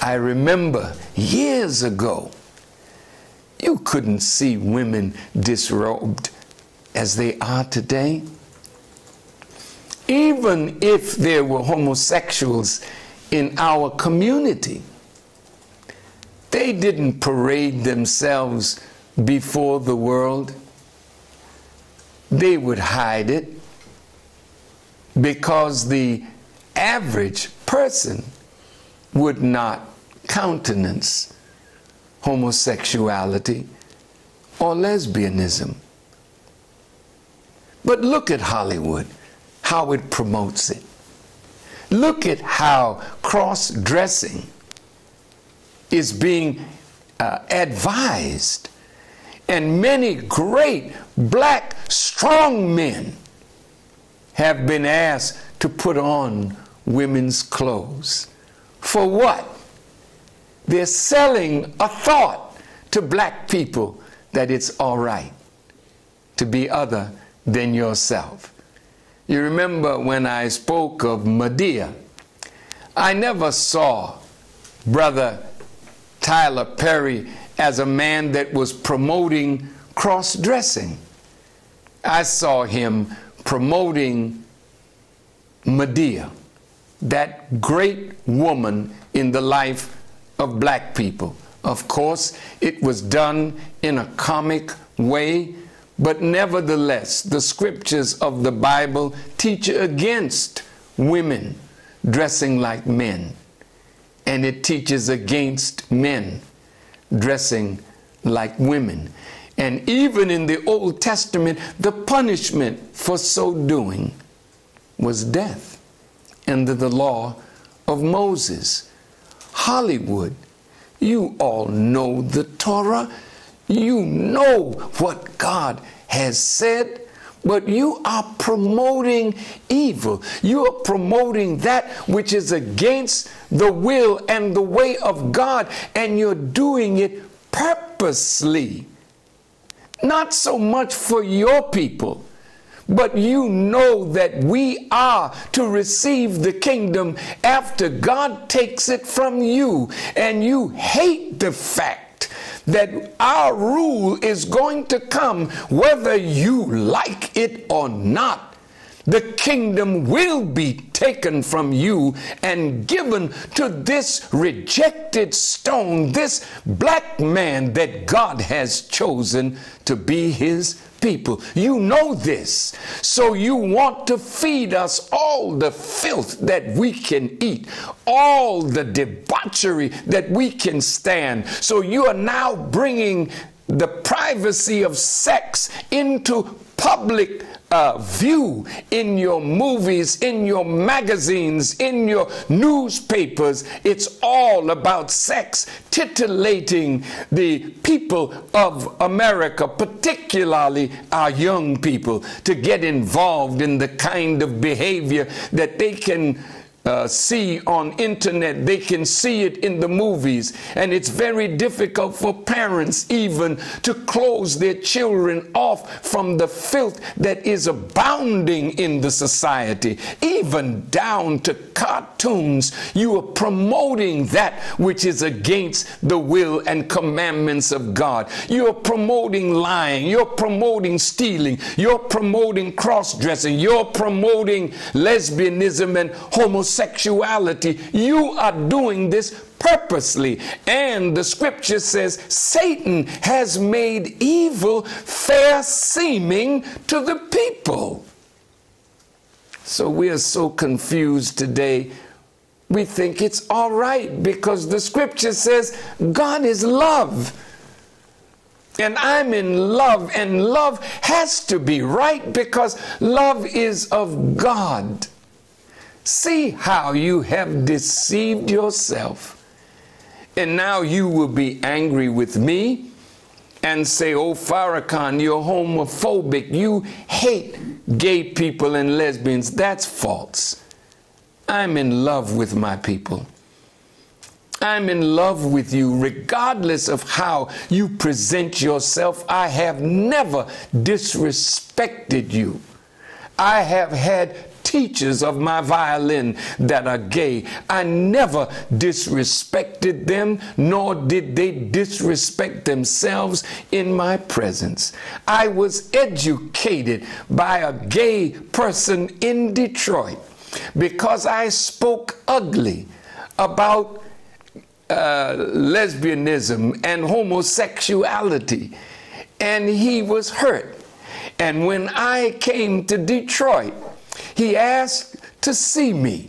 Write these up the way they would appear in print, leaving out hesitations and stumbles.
I remember years ago, you couldn't see women disrobed as they are today. Even if there were homosexuals in our community, they didn't parade themselves before the world. They would hide it because the average person would not countenance homosexuality or lesbianism. But look at Hollywood, how it promotes it. Look at how cross-dressing is being advised. And many great black strong men have been asked to put on women's clothes. For what? They're selling a thought to black people that it's all right to be other than yourself. You remember when I spoke of Medea, I never saw Brother Tyler Perry as a man that was promoting cross-dressing. I saw him promoting Medea, that great woman in the life of black people. Of course, it was done in a comic way, but nevertheless, the scriptures of the Bible teach against women dressing like men, and it teaches against men dressing like women. And even in the Old Testament, the punishment for so doing was death under the law of Moses. Hollywood, you all know the Torah. You know what God has said, but you are promoting evil. You are promoting that which is against the will and the way of God, and you're doing it purposely. Not so much for your people, but you know that we are to receive the kingdom after God takes it from you, and you hate the fact that our rule is going to come whether you like it or not. The kingdom will be taken from you and given to this rejected stone, this black man that God has chosen to be his people. You know this, so you want to feed us all the filth that we can eat, all the debauchery that we can stand. So you are now bringing the privacy of sex into public view in your movies, in your magazines, in your newspapers. It's all about sex, titillating the people of America, particularly our young people, to get involved in the kind of behavior that they can see on internet. They can see it in the movies, and it's very difficult for parents even to close their children off from the filth that is abounding in the society. Even down to cartoons, you are promoting that which is against the will and commandments of God. You're promoting lying, you're promoting stealing, you're promoting cross-dressing, you're promoting lesbianism and homosexuality. You are doing this purposely. And the scripture says Satan has made evil fair seeming to the people. So we are so confused today. We think it's all right because the scripture says God is love. And I'm in love, and love has to be right because love is of God. See how you have deceived yourself. And now you will be angry with me and say, oh, FARRAKHAN, you're homophobic. You hate gay people and lesbians. That's false. I'm in love with my people. I'm in love with you regardless of how you present yourself. I have never disrespected you. I have had teachers of my violin that are gay. I never disrespected them, nor did they disrespect themselves in my presence. I was educated by a gay person in Detroit because I spoke ugly about lesbianism and homosexuality, and he was hurt. And when I came to Detroit, he asked to see me.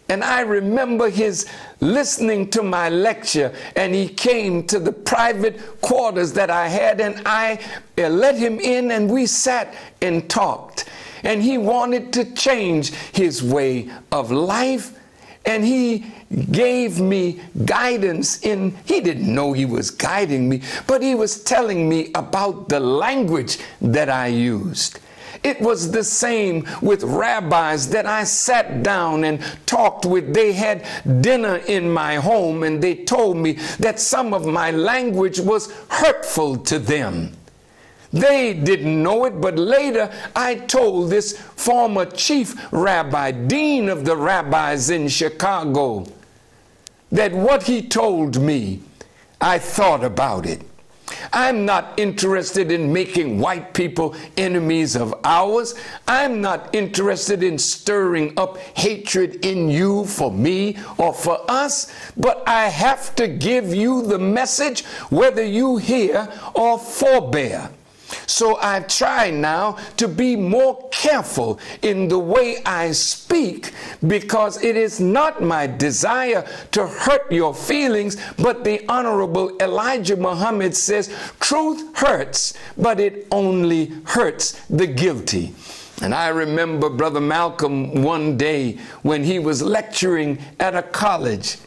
And I remember his listening to my lecture, and he came to the private quarters that I had, and I let him in, and we sat and talked. And he wanted to change his way of life, and he gave me guidance he didn't know he was guiding me, but he was telling me about the language that I used. It was the same with rabbis that I sat down and talked with. They had dinner in my home, and they told me that some of my language was hurtful to them. They didn't know it, but later I told this former chief rabbi, dean of the rabbis in Chicago, that what he told me, I thought about it. I'm not interested in making white people enemies of ours. I'm not interested in stirring up hatred in you for me or for us, but I have to give you the message whether you hear or forbear. So I try now to be more careful in the way I speak, because it is not my desire to hurt your feelings, but the Honorable Elijah Muhammad says, truth hurts, but it only hurts the guilty. And I remember Brother Malcolm one day when he was lecturing at a college,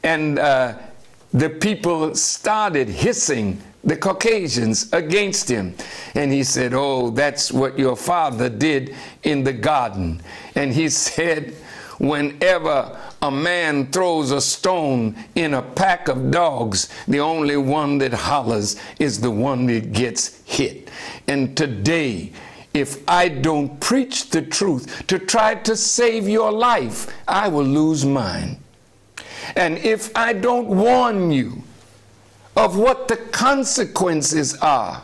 and the people started hissing, the Caucasians, against him. And he said, oh, that's what your father did in the garden. And he said, whenever a man throws a stone in a pack of dogs, the only one that hollers is the one that gets hit. And today, if I don't preach the truth to try to save your life, I will lose mine. And if I don't warn you of what the consequences are,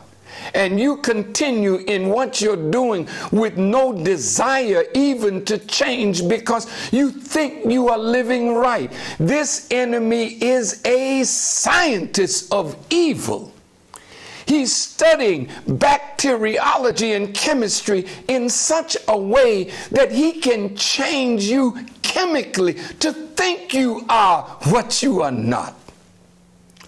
and you continue in what you're doing with no desire even to change because you think you are living right, this enemy is a scientist of evil. He's studying bacteriology and chemistry in such a way that he can change you chemically to think you are what you are not.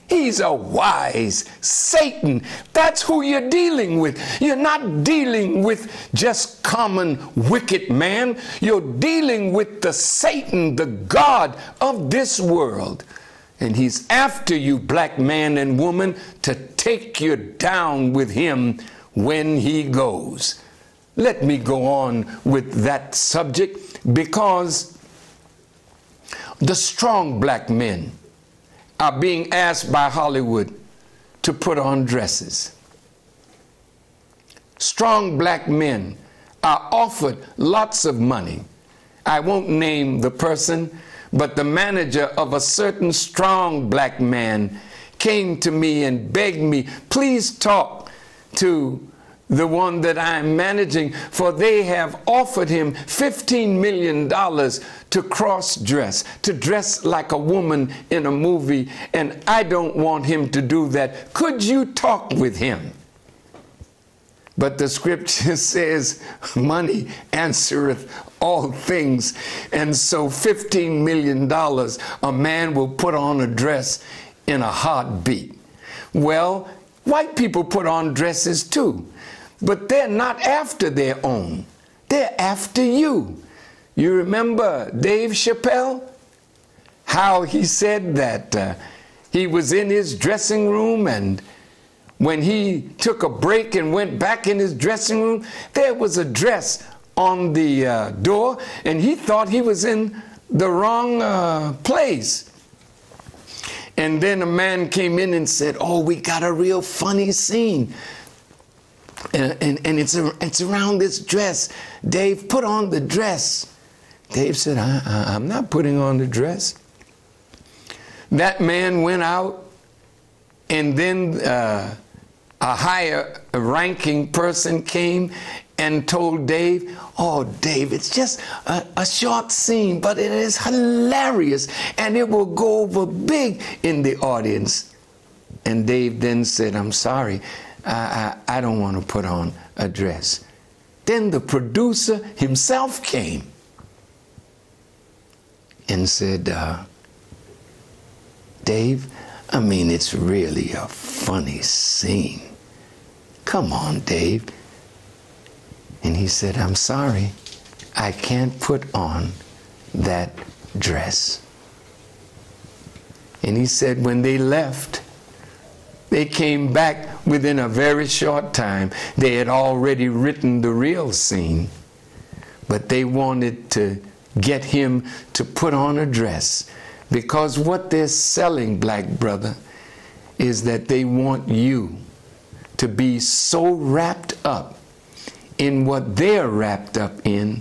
He's a wise Satan. That's who you're dealing with. You're not dealing with just common wicked man. You're dealing with the Satan, the God of this world. And he's after you, black man and woman, to take you down with him when he goes. Let me go on with that subject, because the strong black men are being asked by Hollywood to put on dresses. Strong black men are offered lots of money. I won't name the person, but the manager of a certain strong black man came to me and begged me, please talk to the one that I'm managing, for they have offered him $15 million to cross-dress, to dress like a woman in a movie, and I don't want him to do that. Could you talk with him? But the scripture says, money answereth all things. And so $15 million, a man will put on a dress in a heartbeat. Well, white people put on dresses too, but they're not after their own. They're after you. You remember Dave Chappelle? How he said that he was in his dressing room, and when he took a break and went back in his dressing room, there was a dress on the door, and he thought he was in the wrong place. And then a man came in and said, oh, we got a real funny scene. And it's around this dress. Dave, put on the dress. Dave said, I'm not putting on the dress. That man went out, and then a higher ranking person came and told Dave, oh, Dave, it's just a short scene, but it is hilarious, and it will go over big in the audience. And Dave then said, I'm sorry, I don't want to put on a dress. Then the producer himself came and said, Dave, I mean, it's really a funny scene. Come on, Dave. And he said, I'm sorry, I can't put on that dress. And he said, when they left, they came back within a very short time. They had already written the real scene, but they wanted to get him to put on a dress, because what they're selling, black brother, is that they want you to be so wrapped up in what they're wrapped up in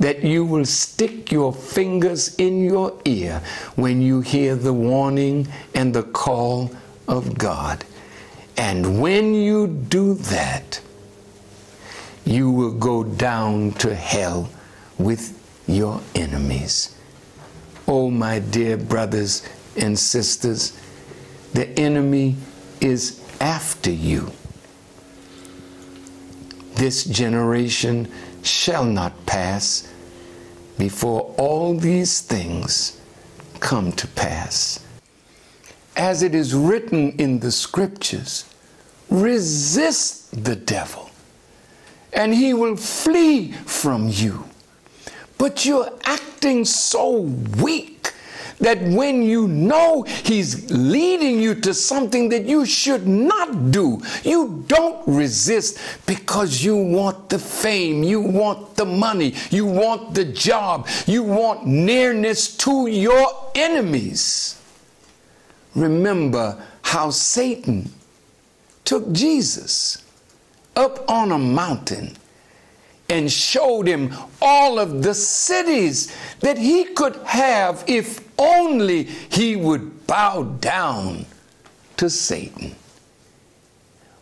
that you will stick your fingers in your ear when you hear the warning and the call of God. And when you do that, you will go down to hell with your enemies. Oh, my dear brothers and sisters, the enemy is after you. This generation shall not pass before all these things come to pass. As it is written in the scriptures, resist the devil, and he will flee from you. But you're acting so weak that when you know he's leading you to something that you should not do, you don't resist, because you want the fame, you want the money, you want the job, you want nearness to your enemies. Remember how Satan took Jesus up on a mountain and showed him all of the cities that he could have if only he would bow down to Satan.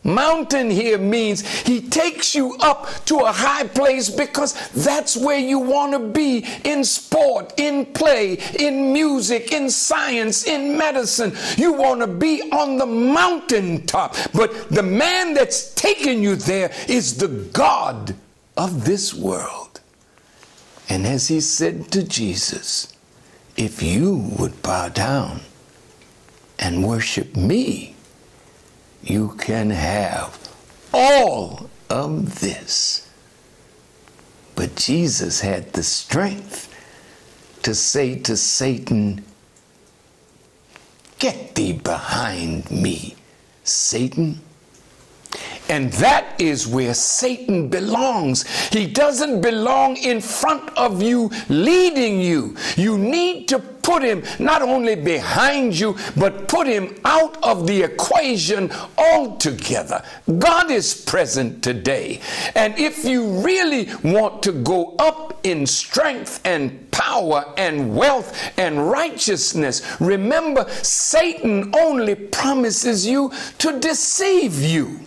Mountain here means he takes you up to a high place because that's where you want to be in sport, in play, in music, in science, in medicine. You want to be on the mountaintop. But the man that's taking you there is the God of this world. And as he said to Jesus, if you would bow down and worship me, you can have all of this. But Jesus had the strength to say to Satan, get thee behind me, Satan. And that is where Satan belongs. He doesn't belong in front of you, leading you. You need to put him not only behind you, but put him out of the equation altogether. God is present today. And if you really want to go up in strength and power and wealth and righteousness, remember, Satan only promises you to deceive you.